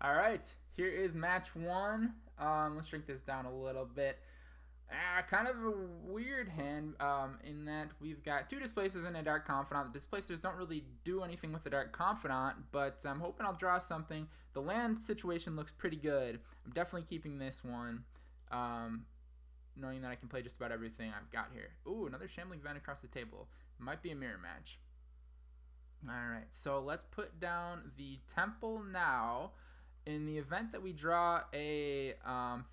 All right, here is match one. Let's shrink this down a little bit. Kind of a weird hand in that we've got two Displacers and a Dark Confidant. The Displacers don't really do anything with the Dark Confidant, but I'm hoping I'll draw something. The land situation looks pretty good. I'm definitely keeping this one, knowing that I can play just about everything I've got here. Ooh, another Shambling Vent across the table. Might be a mirror match. Alright, so let's put down the Temple now. In the event that we draw a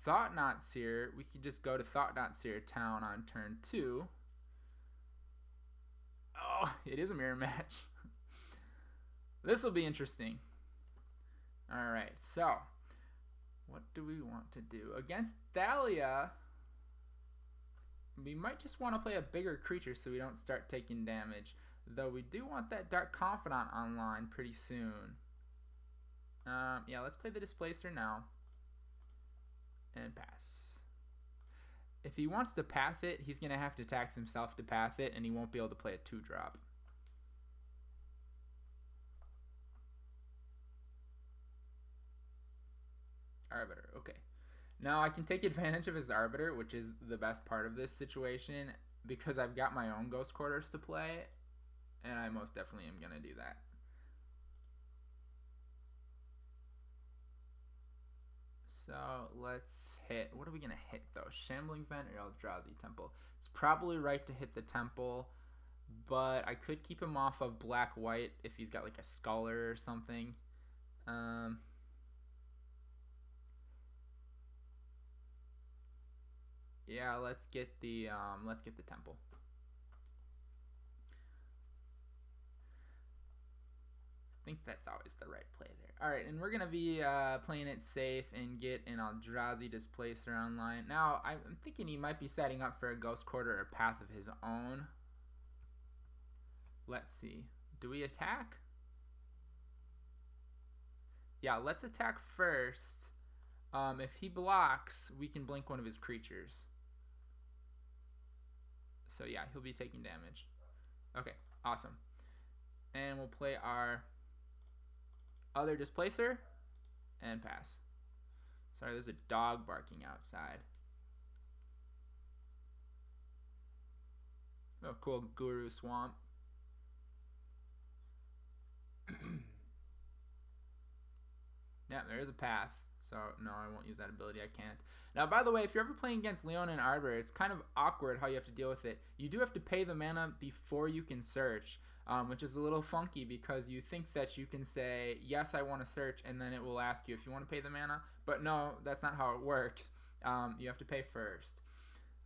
Thought-Knot Seer, we could just go to Thought-Knot Seer town on turn 2. Oh, it is a mirror match. This will be interesting. Alright, so what do we want to do? Against Thalia, we might just want to play a bigger creature so we don't start taking damage. Though we do want that Dark Confidant online pretty soon. Yeah, let's play the Displacer now. And pass. If he wants to path it, he's going to have to tax himself to path it, and he won't be able to play a 2-drop. Arbiter, okay. Now I can take advantage of his Arbiter, which is the best part of this situation, because I've got my own Ghost Quarters to play, and I most definitely am going to do that. So let's hit, what are we going to hit though? Shambling Vent or Eldrazi Temple? It's probably right to hit the Temple, but I could keep him off of black-white if he's got like a Sculler or something. Yeah, let's get the Temple. I think that's always the right play there. Alright, and we're going to be playing it safe and get an Eldrazi Displacer online. Now, I'm thinking he might be setting up for a Ghost Quarter or Path of his own. Let's see. Do we attack? Yeah, let's attack first. If he blocks, we can blink one of his creatures. So yeah, he'll be taking damage. Okay, awesome. And we'll play our other Displacer and pass. Sorry, there's a dog barking outside. Oh, cool, Guru Swamp. Yeah, there is a path. So, no, I won't use that ability. I can't. Now, by the way, if you're ever playing against Leonin Arbiter, it's kind of awkward how you have to deal with it. You do have to pay the mana before you can search, which is a little funky because you think that you can say, yes, I want to search, and then it will ask you if you want to pay the mana. But no, that's not how it works. You have to pay first.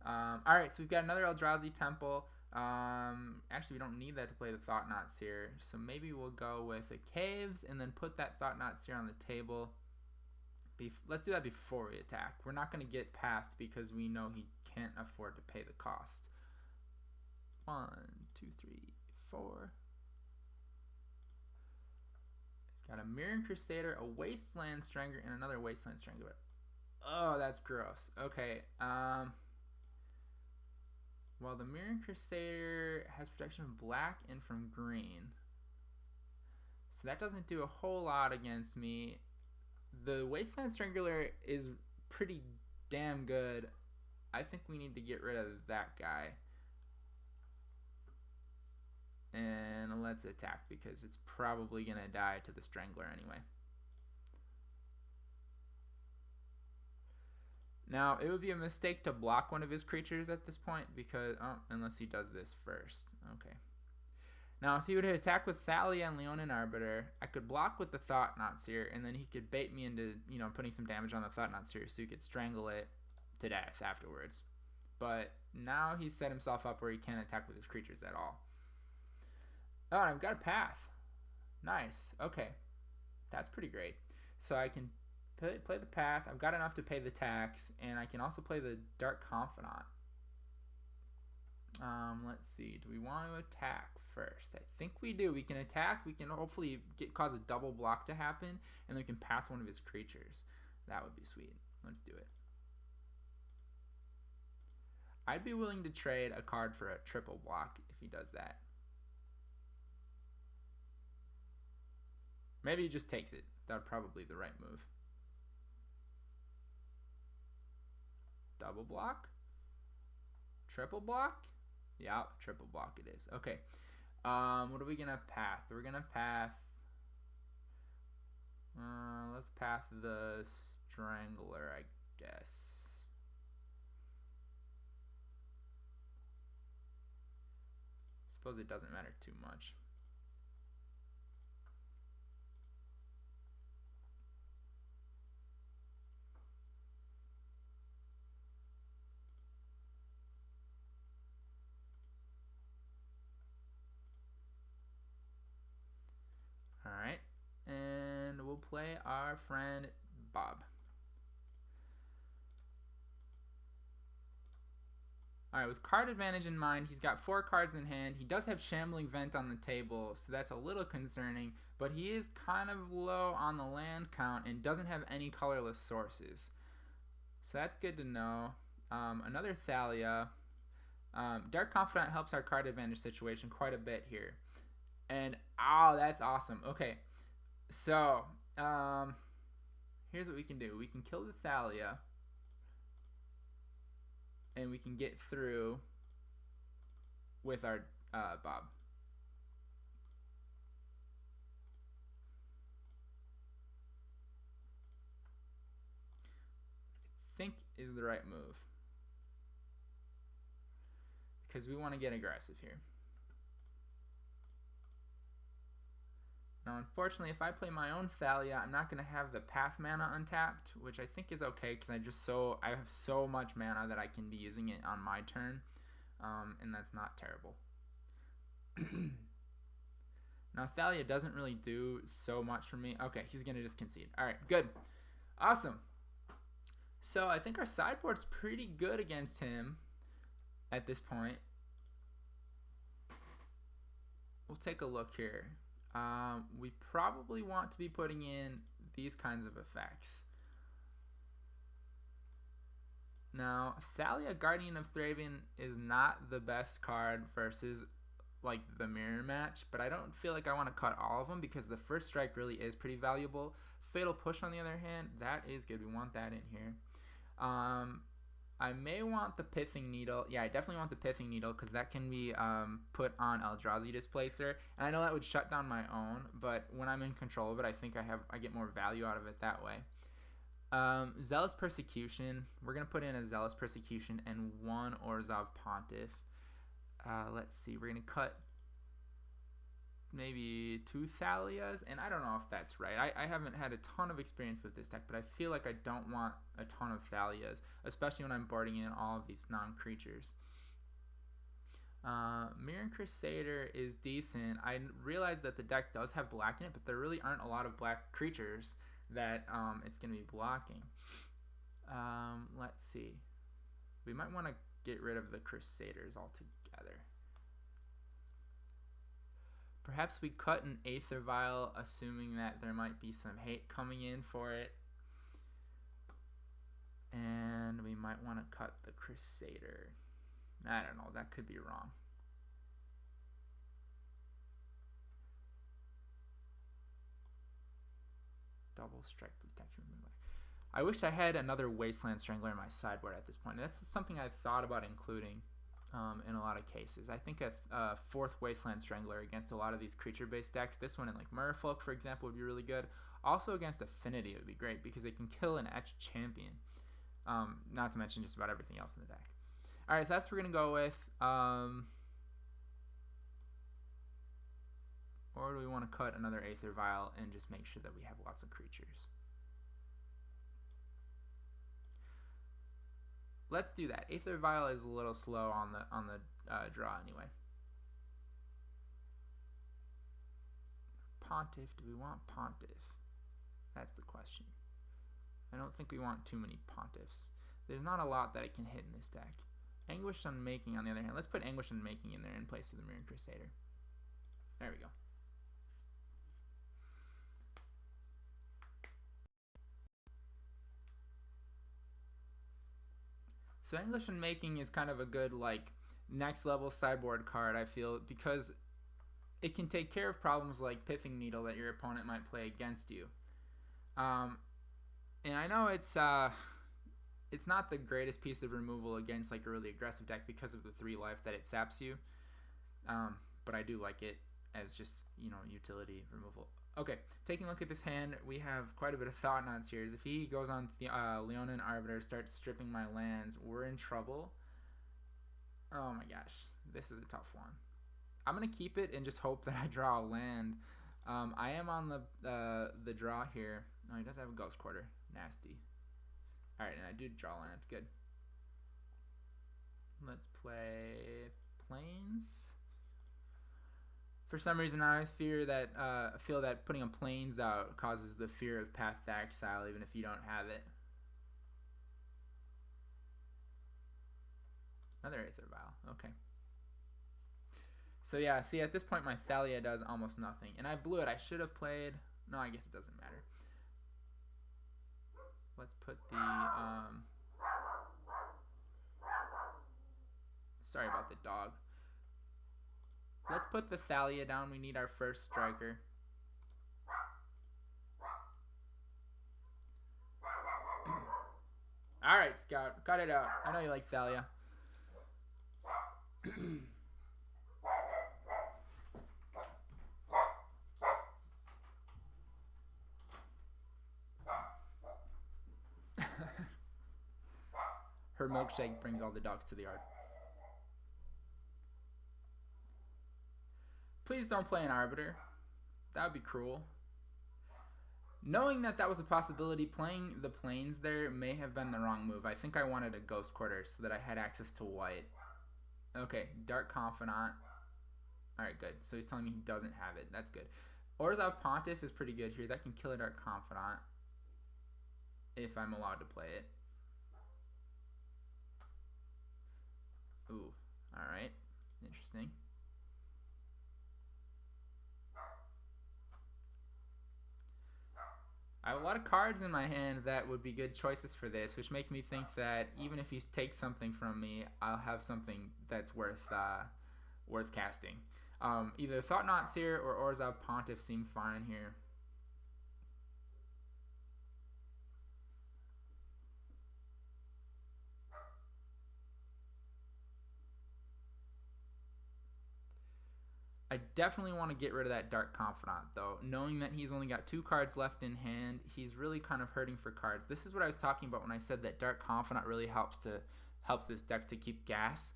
Alright, so we've got another Eldrazi Temple. Actually, we don't need that to play the Thought-Knot Seer. So maybe we'll go with a Caves and then put that Thought-Knot Seer on the table. Let's do that before we attack. We're not going to get pathed because we know he can't afford to pay the cost. 1, 2, 3, 4. He's got a Mirran Crusader, a Wasteland Strangler, and another Wasteland Strangler. Oh, that's gross. Okay. Well, the Mirran Crusader has protection from black and from green. So that doesn't do a whole lot against me. The Wasteland Strangler is pretty damn good. I think we need to get rid of that guy. And let's attack because it's probably going to die to the Strangler anyway. Now, it would be a mistake to block one of his creatures at this point because, oh, unless he does this first. Okay. Now, if he would attack with Thalia and Leonin Arbiter, I could block with the Thought-Knot Seer, and then he could bait me into, you know, putting some damage on the Thought-Knot Seer so he could strangle it to death afterwards. But now he's set himself up where he can't attack with his creatures at all. Oh, and I've got a path. Nice. Okay. That's pretty great. So I can play the path. I've got enough to pay the tax, and I can also play the Dark Confidant. Let's see. Do we want to attack first? I think we do. We can attack. We can hopefully cause a double block to happen, and then we can path one of his creatures. That would be sweet. Let's do it. I'd be willing to trade a card for a triple block if he does that. Maybe he just takes it. That would probably be the right move. Double block? Triple block? Yeah, triple block it is. Okay. What are we gonna path? We're gonna path. Let's path the Strangler, I guess. Suppose it doesn't matter too much. All right, and we'll play our friend Bob. All right, with card advantage in mind, he's got 4 cards in hand. He does have Shambling Vent on the table, so that's a little concerning, but he is kind of low on the land count and doesn't have any colorless sources. So that's good to know. Another Thalia. Dark Confidant helps our card advantage situation quite a bit here. And, oh, that's awesome. Okay, so here's what we can do. We can kill the Thalia, and we can get through with our Bob. I think is the right move, because we want to get aggressive here. Now, unfortunately, if I play my own Thalia, I'm not going to have the path mana untapped, which I think is okay because I have so much mana that I can be using it on my turn, and that's not terrible. Now, Thalia doesn't really do so much for me. Okay, he's going to just concede. All right, good. Awesome. So I think our sideboard's pretty good against him at this point. We'll take a look here. We probably want to be putting in these kinds of effects. Now, Thalia, Guardian of Thraben, is not the best card versus like the mirror match, but I don't feel like I want to cut all of them because the first strike really is pretty valuable. Fatal Push, on the other hand, that is good. We want that in here. I may want the Pithing Needle. Yeah, I definitely want the Pithing Needle because that can be put on Eldrazi Displacer. And I know that would shut down my own, but when I'm in control of it, I think I get more value out of it that way. Zealous Persecution. We're going to put in a Zealous Persecution and 1 Orzhov Pontiff. Let's see. We're going to cut maybe 2 Thalias, and I don't know if that's right. I haven't had a ton of experience with this deck, but I feel like I don't want a ton of Thalias, especially when I'm boarding in all of these non-creatures. Mirran Crusader is decent. I realize that the deck does have black in it, but there really aren't a lot of black creatures that it's going to be blocking. Let's see. We might want to get rid of the Crusaders altogether. Perhaps we cut an Aether Vial, assuming that there might be some hate coming in for it. And we might want to cut the Crusader. I don't know, that could be wrong. Double strike protection removal. I wish I had another Wasteland Strangler in my sideboard at this point. That's something I've thought about including. In a lot of cases. I think a 4th Wasteland Strangler against a lot of these creature-based decks. This one in like Merfolk, for example, would be really good. Also against Affinity, it would be great because they can kill an etched champion. Not to mention just about everything else in the deck. All right, so that's what we're going to go with. Or do we want to cut another Aether Vial and just make sure that we have lots of creatures? Let's do that. Aether Vial is a little slow on the draw anyway. Pontiff. Do we want Pontiff? That's the question. I don't think we want too many Pontiffs. There's not a lot that it can hit in this deck. Anguished Unmaking, on the other hand. Let's put Anguished Unmaking in there in place of the Mirran Crusader. There we go. So Anguished Unmaking is kind of a good like next level sideboard card, I feel, because it can take care of problems like Pithing Needle that your opponent might play against you. And I know it's it's not the greatest piece of removal against like a really aggressive deck because of the 3 life that it saps you. But I do like it as just, you know, utility removal. Okay, taking a look at this hand, we have quite a bit of Thought-Knot Seers. If he goes on the Leonin Arbiter, starts stripping my lands, we're in trouble. Oh my gosh, this is a tough one. I'm going to keep it and just hope that I draw a land. I am on the draw here. Oh, he does have a Ghost Quarter. Nasty. Alright, and I do draw land. Good. Let's play Plains. For some reason, I always feel that putting a Plains out causes the fear of Path to Exile, even if you don't have it. Another Aether Vial. Okay. So yeah, see, at this point, my Thalia does almost nothing. And I blew it. I should have played... No, I guess it doesn't matter. Let's put the... Sorry about the dog. Let's put the Thalia down. We need our first striker. Alright, Scout. Cut it out. I know you like Thalia. Her milkshake brings all the dogs to the yard. Please don't play an Arbiter. That would be cruel. Knowing that that was a possibility, playing the Plains there may have been the wrong move. I think I wanted a Ghost Quarter so that I had access to white. Okay, Dark Confidant. Alright, good. So he's telling me he doesn't have it. That's good. Orzhov Pontiff is pretty good here. That can kill a Dark Confidant if I'm allowed to play it. Ooh, alright. Interesting. I have a lot of cards in my hand that would be good choices for this, which makes me think that even if he takes something from me, I'll have something that's worth casting. Either Thought-Knot Seer or Orzhov Pontiff seem fine here. I definitely want to get rid of that Dark Confidant, though. Knowing that he's only got 2 cards left in hand, he's really kind of hurting for cards. This is what I was talking about when I said that Dark Confidant really helps this deck to keep gas.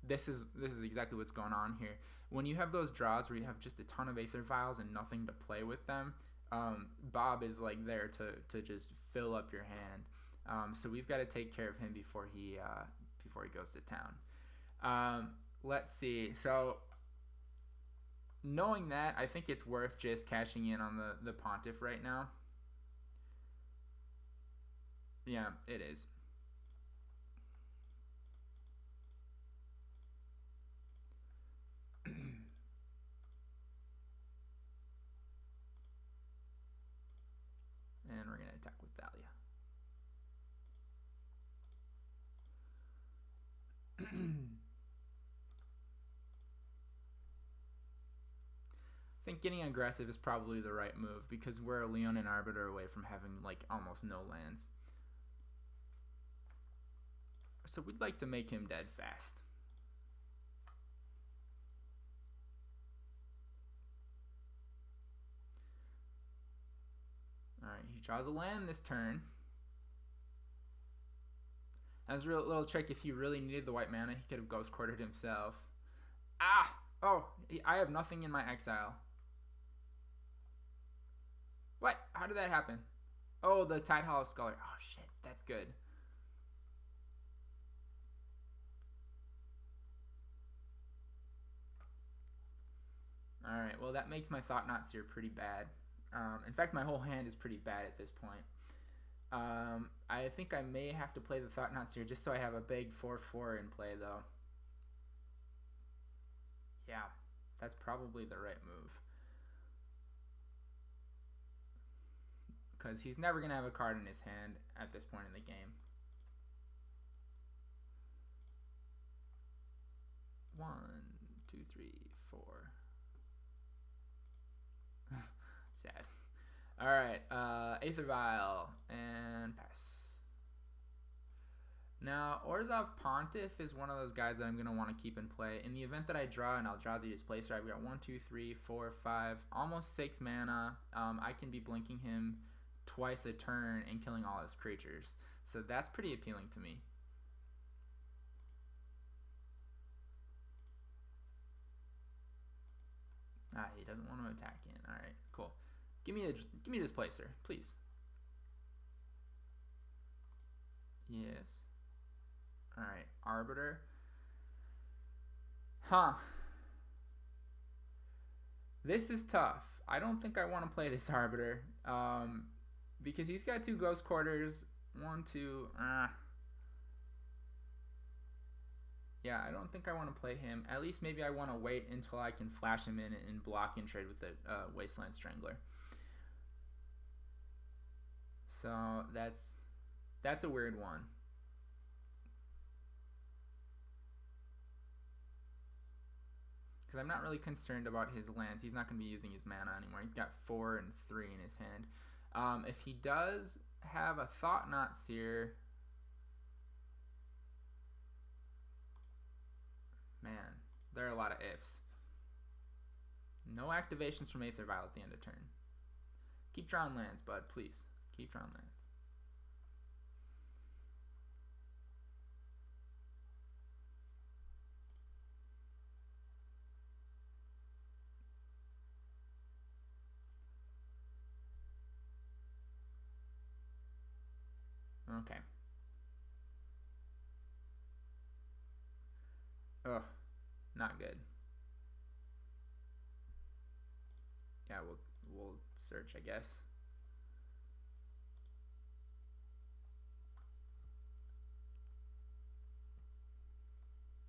This is exactly what's going on here. When you have those draws where you have just a ton of Aether Vials and nothing to play with them, Bob is like there to just fill up your hand. So we've got to take care of him before he goes to town. Let's see. So knowing that, I think it's worth just cashing in on the Pontiff right now. Yeah, it is. And we're going to attack with Thalia. I think getting aggressive is probably the right move because we're a Leonin Arbiter away from having like almost no lands. So we'd like to make him dead fast. Alright, he draws a land this turn. That was a little trick. If he really needed the white mana, he could have Ghost Quartered himself. Ah! Oh, I have nothing in my exile. What? How did that happen? Oh, the Tidehollow Sculler. Oh, shit. That's good. Alright, well, that makes my Thought-Knot Seer pretty bad. In fact, my whole hand is pretty bad at this point. I think I may have to play the Thought-Knot Seer just so I have a big 4/4 in play, though. Yeah, that's probably the right move. Because he's never going to have a card in his hand at this point in the game. 1, 2, 3, 4. Sad. Alright, Aether Vial and pass. Now, Orzhov Pontiff is one of those guys that I'm going to want to keep in play. In the event that I draw an Eldrazi Displacer, I've got 1, 2, 3, 4, 5, almost 6 mana. I can be blinking him twice a turn and killing all his creatures. So that's pretty appealing to me. Ah, he doesn't want to attack in. All right, cool. Give me a Displacer, please. Yes. All right, Arbiter. Huh. This is tough. I don't think I want to play this Arbiter because he's got 2 Ghost Quarters. 1, 2. Yeah, I don't think I want to play him. At least maybe I want to wait until I can flash him in and block and trade with the Wasteland Strangler. So that's a weird one. Because I'm not really concerned about his lands. He's not going to be using his mana anymore. He's got 4 and 3 in his hand. If he does have a Thought-Knot Seer, man, there are a lot of ifs. No activations from Aether Vial at the end of turn. Keep drawing lands, bud, please. Keep drawing lands. Okay. Ugh, not good. Yeah, we'll search, I guess.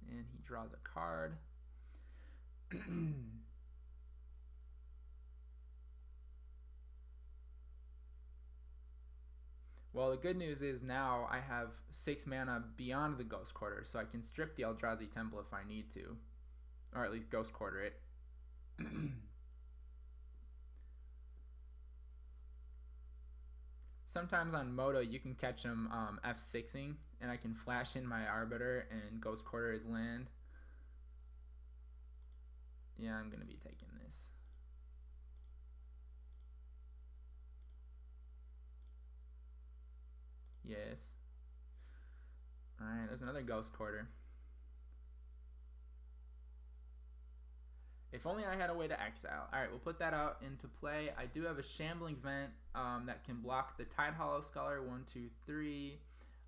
And he draws a card. Well, the good news is now I have 6 mana beyond the Ghost Quarter, so I can strip the Eldrazi Temple if I need to. Or at least Ghost Quarter it. Sometimes on Moto you can catch him F6ing, and I can flash in my Arbiter and Ghost Quarter his land. Yeah, I'm going to be taking this. Yes. Alright, there's another Ghost Quarter. If only I had a way to exile. Alright, we'll put that out into play. I do have a Shambling Vent that can block the Tidehollow Sculler. 1, 2, 3.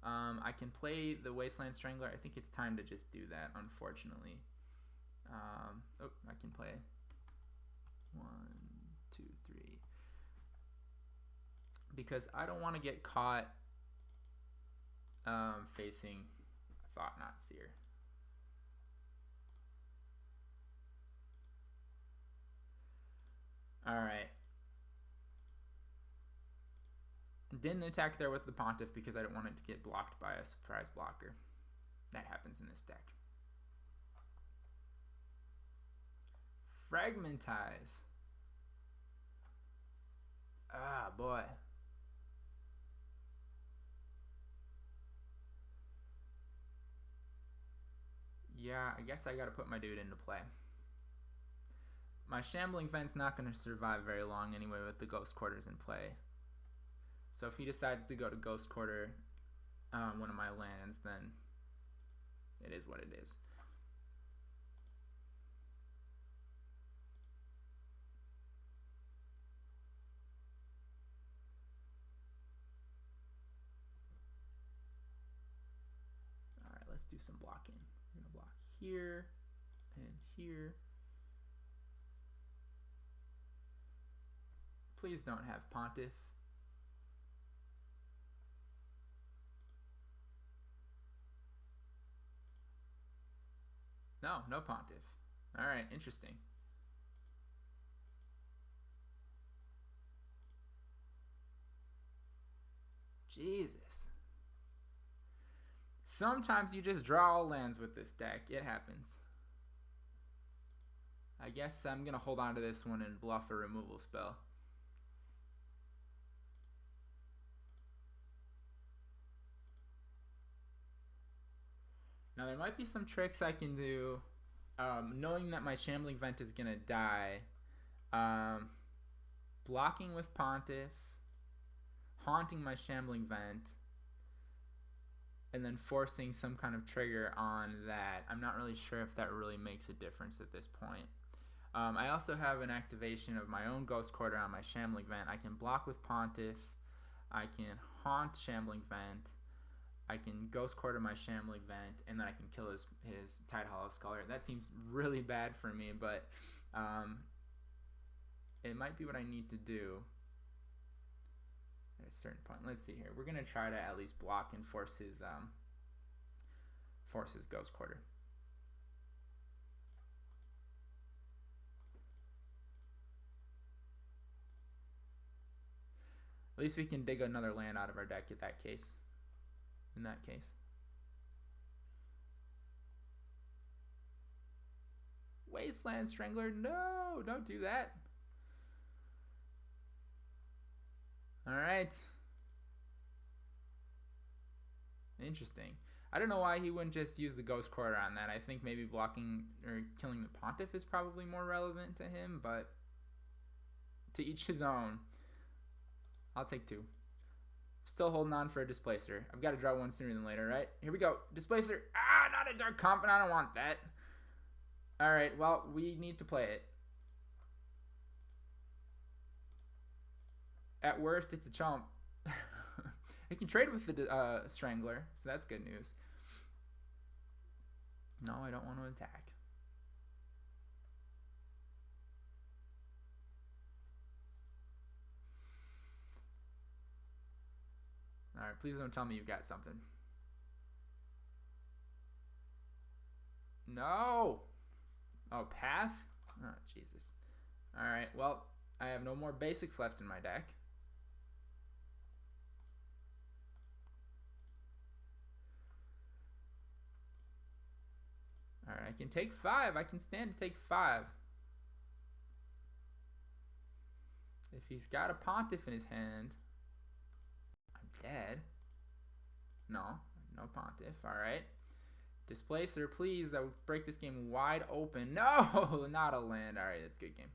I can play the Wasteland Strangler. I think it's time to just do that, unfortunately. Oh, I can play 1, 2, 3. Because I don't want to get caught facing Thought-Knot Seer. Alright. Didn't attack there with the Pontiff because I didn't want it to get blocked by a surprise blocker. That happens in this deck. Fragmentize. Ah, boy. Yeah, I guess I gotta put my dude into play. My Shambling Vent's not going to survive very long anyway with the Ghost Quarters in play. So if he decides to go to Ghost Quarter one of my lands, then it is what it is. Alright, let's do some blocking. We're going to block here and here. Please don't have Pontiff. No, no Pontiff. Alright, interesting. Jesus. Sometimes you just draw all lands with this deck. It happens. I guess I'm going to hold on to this one and bluff a removal spell. Now there might be some tricks I can do, knowing that my Shambling Vent is gonna die. Blocking with Pontiff, haunting my Shambling Vent, and then forcing some kind of trigger on that. I'm not really sure if that really makes a difference at this point. I also have an activation of my own Ghost Quarter on my Shambling Vent. I can block with Pontiff, I can haunt Shambling Vent, I can Ghost Quarter my Shambling Vent, and then I can kill his Tidehollow Sculler. That seems really bad for me, but it might be what I need to do at a certain point. Let's see here. We're going to try to at least block and force his Ghost Quarter. At least we can dig another land out of our deck in that case. Wasteland Strangler, no, don't do that. All right. Interesting. I don't know why he wouldn't just use the Ghost Quarter on that. I think maybe blocking or killing the Pontiff is probably more relevant to him, but to each his own. I'll take 2. Still holding on for a Displacer. I've got to draw one sooner than later, right? Here we go. Displacer. Ah, not a Dark Confidant. I don't want that. All right, well, we need to play it. At worst, it's a chump. It can trade with the Strangler, so that's good news. No, I don't want to attack. Alright, please don't tell me you've got something. No! Oh, Path? Oh, Jesus. Alright, well, I have no more basics left in my deck. Alright, I can take 5. I can stand to take 5. If he's got a Pontiff in his hand, I'm dead. No Pontiff. Alright. Displacer, please. That would break this game wide open. No! Not a land. Alright, that's a good game.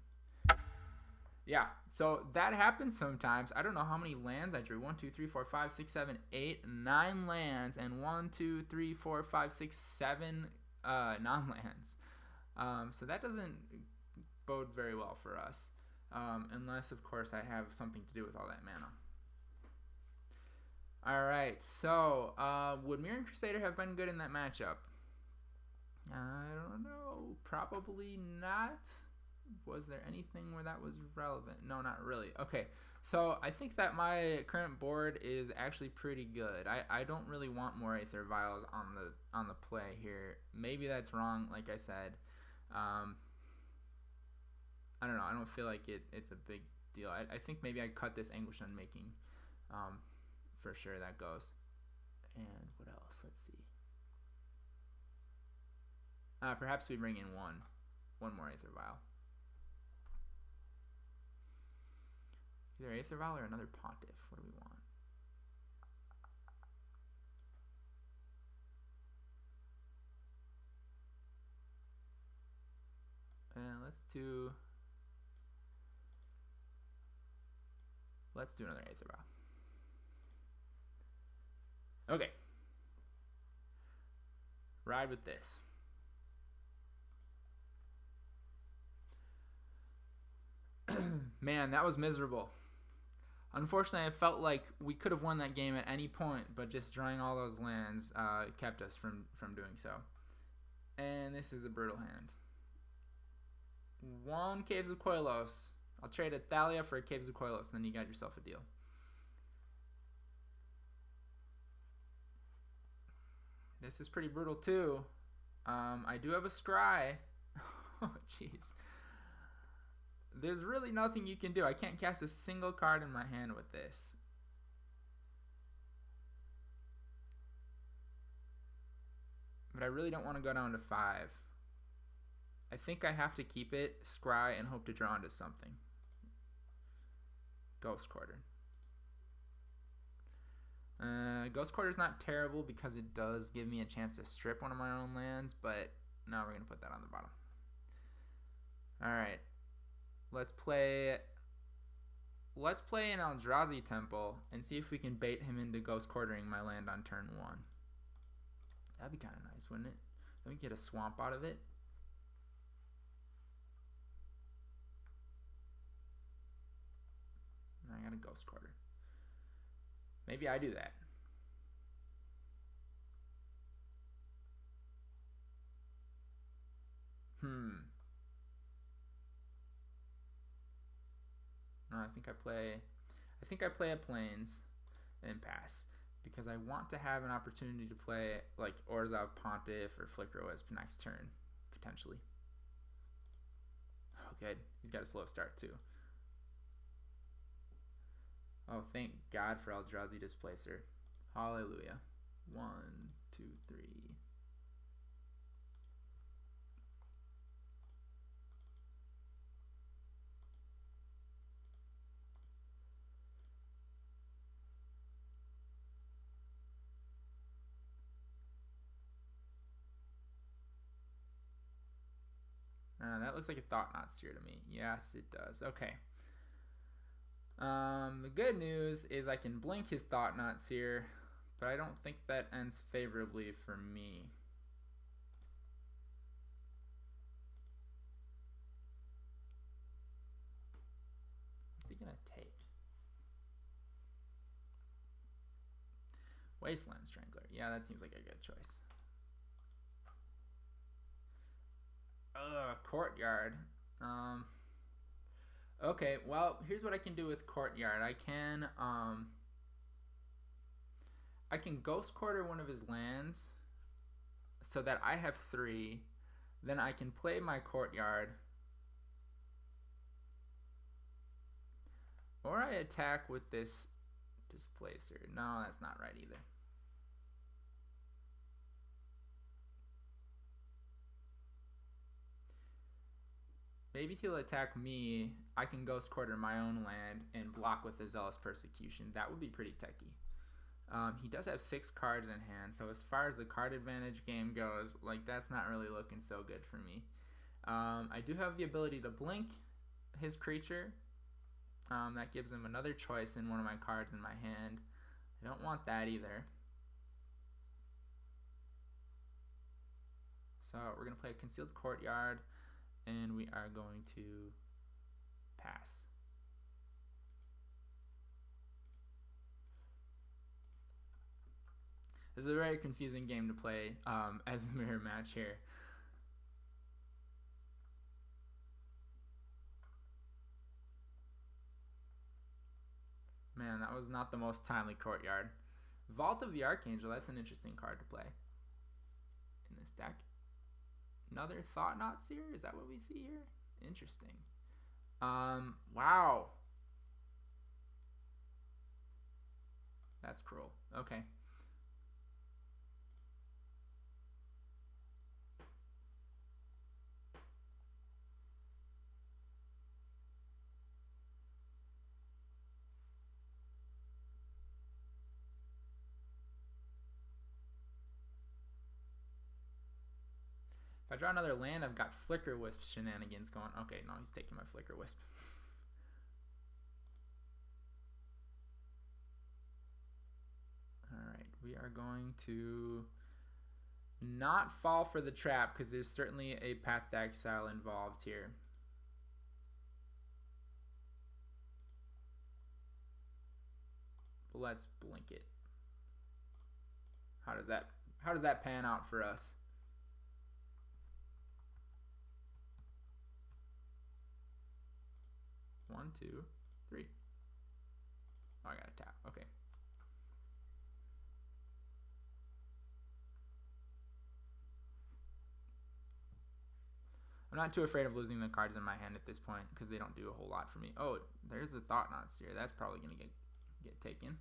Yeah, so that happens sometimes. I don't know how many lands I drew. 1, 2, 3, 4, 5, 6, 7, 8, 9 lands. And 1, 2, 3, 4, 5, 6, 7 non-lands. So that doesn't bode very well for us. Unless, of course, I have something to do with all that mana. Alright, so would Mirran Crusader have been good in that matchup? I don't know. Probably not. Was there anything where that was relevant? No, not really. Okay, so I think that my current board is actually pretty good. I don't really want more Aether Vials on the play here. Maybe that's wrong, like I said. I don't know. I don't feel like it's a big deal. I think maybe I cut this Anguished Unmaking. For sure that goes. And what else? Let's see. Perhaps we bring in one more Aether Vial. Either Aether Vial or another Pontiff. What do we want? Let's do another Aether Vial. Okay. Ride with this. Man, that was miserable. Unfortunately, I felt like we could have won that game at any point, but just drawing all those lands kept us from doing so. And this is a brutal hand. 1 Caves of Koilos. I'll trade a Thalia for a Caves of Koilos, and then you got yourself a deal. This is pretty brutal too. I do have a Scry. Oh, jeez. There's really nothing you can do. I can't cast a single card in my hand with this. But I really don't want to go down to 5. I think I have to keep it, Scry, and hope to draw into something. Ghost Quarter. Ghost Quarter is not terrible because it does give me a chance to strip one of my own lands, but now we're going to put that on the bottom. Alright. Let's play an Eldrazi Temple and see if we can bait him into Ghost Quartering my land on turn 1. That'd be kind of nice, wouldn't it? Let me get a swamp out of it. I got a Ghost Quarter. Maybe I do that. No, I think I play a Plains and pass because I want to have an opportunity to play like Orzhov Pontiff or Flickerwisp next turn, potentially. Oh, good. He's got a slow start too. Oh, thank God for Eldrazi Displacer. Hallelujah. 1, 2, 3. That looks like a Thought-Knot Seer to me. Yes, it does. Okay. The good news is I can blink his Thought-Knot Seer, but I don't think that ends favorably for me. What's he gonna take? Wasteland Strangler. Yeah, that seems like a good choice. Courtyard. Okay, well, here's what I can do with Courtyard. I can Ghost Quarter one of his lands so that I have 3. Then I can play my Courtyard. Or I attack with this Displacer. No, that's not right either. Maybe he'll attack me. I can Ghost Quarter my own land and block with the Zealous Persecution. That would be pretty techy. He does have 6 cards in hand, so as far as the card advantage game goes, like that's not really looking so good for me. I do have the ability to blink his creature. That gives him another choice in one of my cards in my hand. I don't want that either. So we're going to play a Concealed Courtyard. And we are going to pass. This is a very confusing game to play as a mirror match here. Man, that was not the most timely Courtyard. Vault of the Archangel, that's an interesting card to play in this deck. Another Thought-Knot Seer? Is that what we see here? Interesting. Wow. That's cruel. Okay. If I draw another land, I've got Flickerwisp shenanigans going. Okay, no, he's taking my Flickerwisp. Alright, we are going to not fall for the trap because there's certainly a Path to Exile involved here. But let's blink it. How does that pan out for us? One, 2, 3. Oh, I gotta tap. Okay. I'm not too afraid of losing the cards in my hand at this point because they don't do a whole lot for me. Oh, there's the Thought-Knot Seer. That's probably gonna get taken.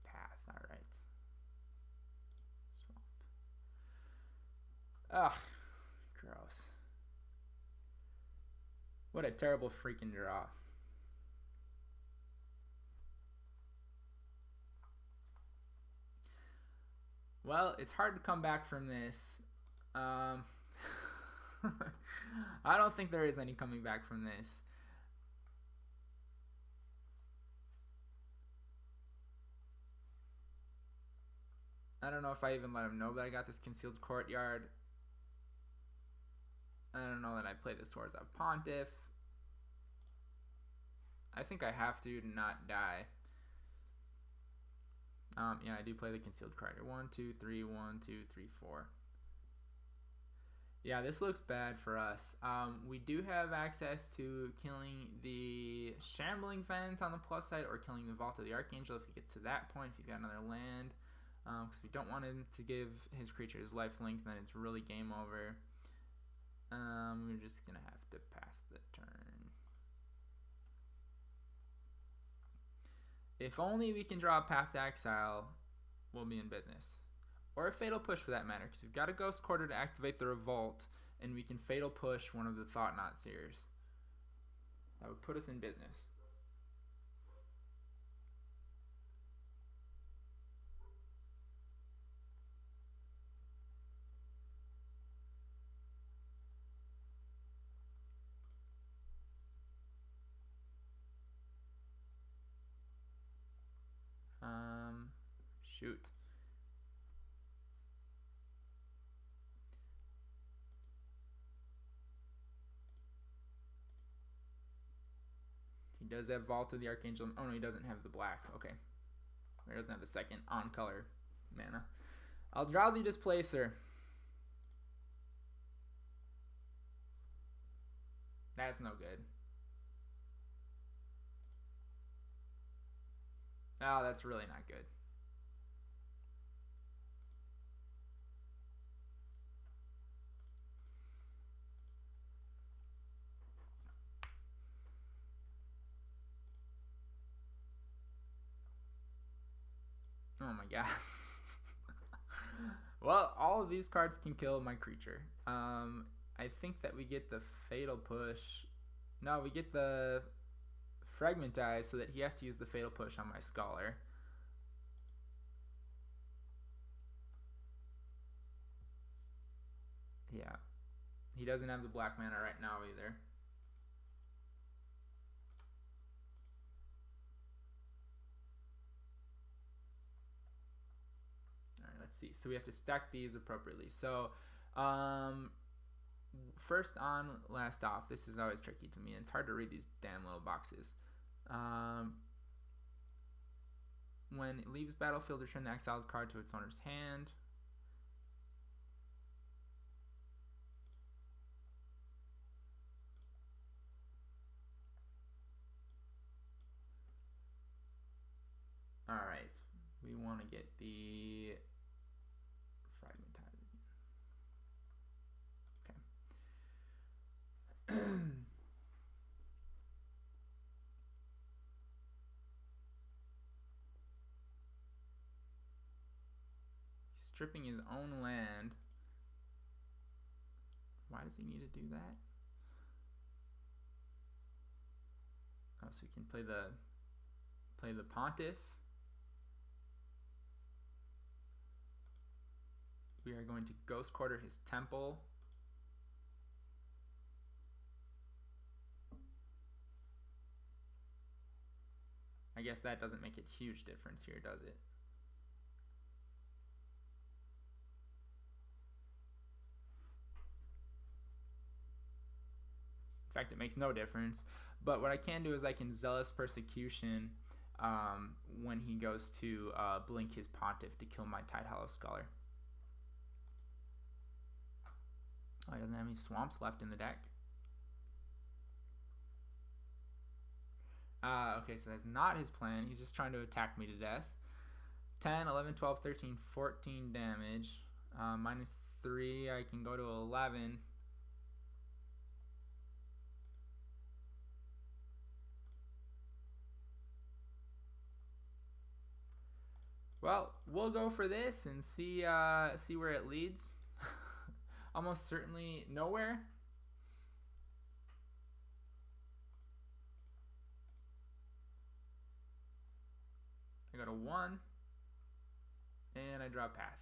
Path. All right. Ugh, gross. What a terrible freaking draw. Well, it's hard to come back from this. I don't think there is any coming back from this. I don't know if I even let him know that I got this Concealed Courtyard. I don't know that I play this Orzhov Pontiff. I think I have to not die. Yeah, I do play the Concealed Courtyard. 1, 2, 3, 1, 2, 3, 4. Yeah, this looks bad for us. We do have access to killing the Shambling Vent on the plus side, or killing the Vault of the Archangel if he gets to that point, if he's got another land. Because we don't want him to give his creatures lifelink, then it's really game over. We're just going to have to pass the turn. If only we can draw a Path to Exile, we'll be in business. Or a Fatal Push for that matter, because we've got a Ghost Quarter to activate the Revolt, and we can Fatal Push one of the Thought-Knot Seers. That would put us in business. Shoot. He does have Vault of the Archangel. Oh no, he doesn't have the black. Okay. He doesn't have the second on color mana. Eldrazi Displacer. That's no good. Oh, that's really not good. Oh my god. Well, all of these cards can kill my creature. I think that we get the Fatal Push. No, we get the Fragmentize so that he has to use the Fatal Push on my Scholar. Yeah. He doesn't have the black mana right now either. Alright, let's see. So we have to stack these appropriately. So, first on, last off. This is always tricky to me. It's hard to read these damn little boxes. When it leaves battlefield, return the exiled card to its owner's hand. Alright, we want to get the Fragmentize again. Okay. Stripping his own land. Why does he need to do that? Oh, so we can play the Pontiff. We are going to Ghost Quarter his Temple. I guess that doesn't make a huge difference here, does it? In fact, it makes no difference. But what I can do is I can Zealous Persecution when he goes to blink his Pontiff to kill my Tidehollow Sculler. Oh, he doesn't have any swamps left in the deck. Okay, so that's not his plan. He's just trying to attack me to death. 10, 11, 12, 13, 14 damage. Minus 3, I can go to 11. Well, we'll go for this and see where it leads. Almost certainly nowhere. I got a 1, and I draw a path.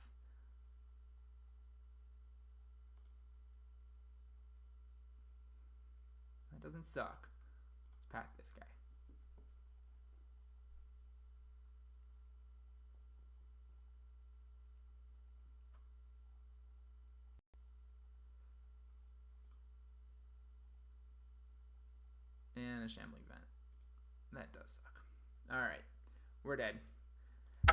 Doesn't suck. Let's pack this guy. And a Shambling Vent. That does suck. Alright. We're dead.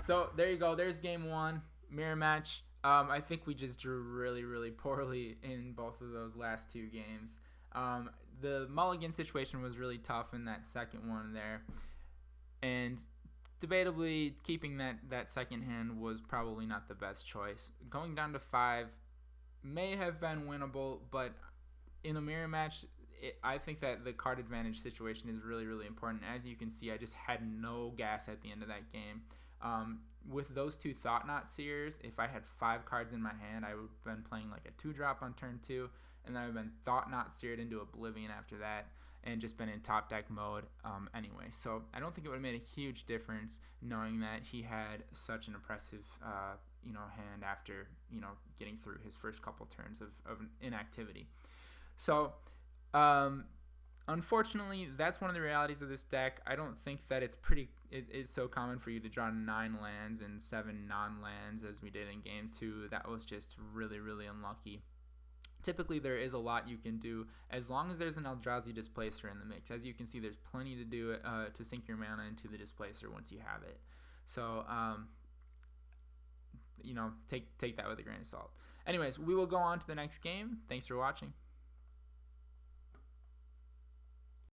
So, there you go. There's game one. Mirror match. I think we just drew really, really poorly in both of those last two games. The mulligan situation was really tough in that second one there. And debatably, keeping that second hand was probably not the best choice. Going down to 5 may have been winnable, but in a mirror match, I think that the card advantage situation is really, really important. As you can see, I just had no gas at the end of that game. With those two Thought-Knot Seers, if I had 5 cards in my hand, I would have been playing like a 2-drop on turn 2, and then I would have been Thought-Knot Seered into Oblivion after that, and just been in top deck mode anyway. So I don't think it would have made a huge difference knowing that he had such an impressive hand after getting through his first couple turns of inactivity. So unfortunately, that's one of the realities of this deck. I don't think that it's so common for you to draw 9 lands and 7 non-lands as we did in game 2. That was just really, really unlucky. Typically, there is a lot you can do as long as there's an Eldrazi Displacer in the mix. As you can see, there's plenty to do to sink your mana into the Displacer once you have it. So, take that with a grain of salt. Anyways, we will go on to the next game. Thanks for watching.